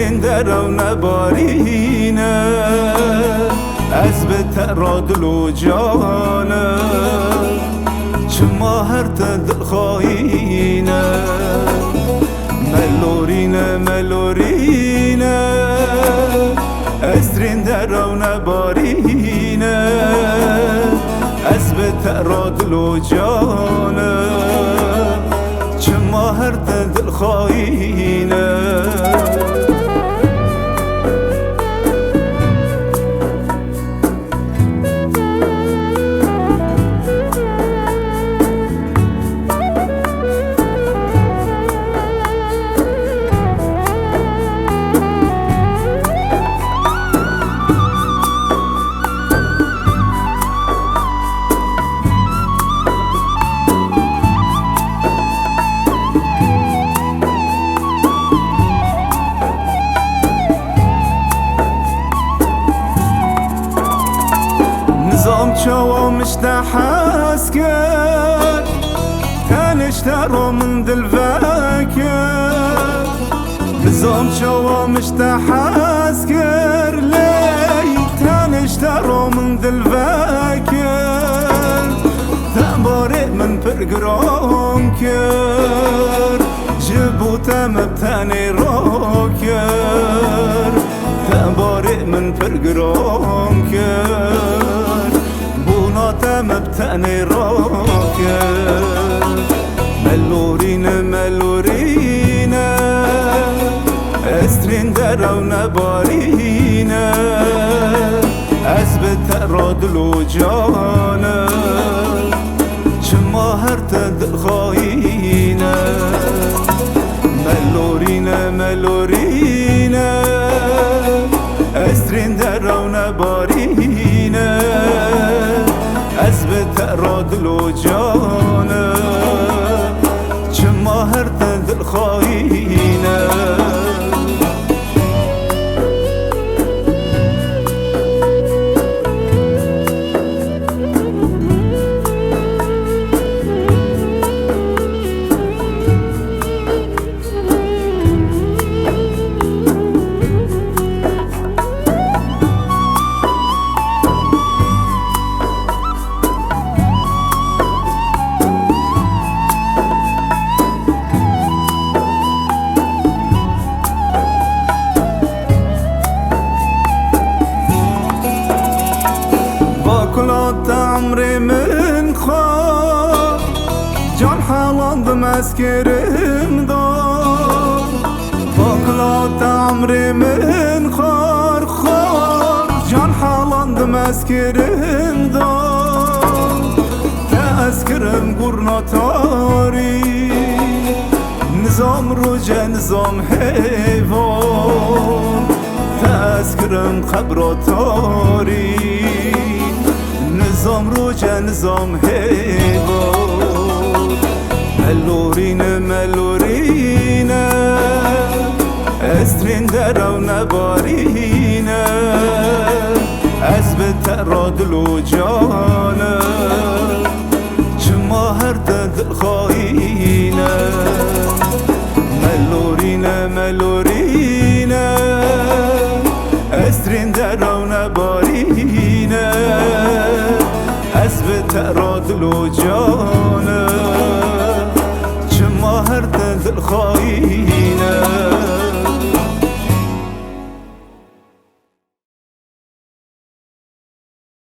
اسرین درو نبارینه از بهتر را دل و جانه چما هر دل خواهینه ملورینه ملورینه اسرین درو نبارینه از بهتر را دل و جانه چما هر دل خواهینه نظام چوا مشتحس کرد تنشترو من دل فکر نظام چوا مشتحس کرد لی تنشترو من دل فکر تبارئ من پرگرام کرد جبوتم بتنی را کرد تبارئ من پرگرام کرد بوناتم بتنی را کرد ملورینه ملورینه اسرین درو نبارینه از بهتر را دل و جانه چما هر دل خواهینه ملورینه ملورینه اسرین درو نبارینه از بهتر را دل و جانه چما هر دل خواهینه كلات عمري من خار جان حالان بمسكر مدار كلات عمري من خار خار جان حالان بمسكر مدار تأذكرم قرنا تاري نظام رجع نظام حيوان تأذكرم خبر تاري نظام روجه نظام حیوان ملورینه ملورینه اسرین درو نبارینه از بهتر را دل و جانه چما هر دل خواهینه ملورینه ملورینه اسرین درو نبارینه از بهتر را دل و جانه چما هر دل خواهینه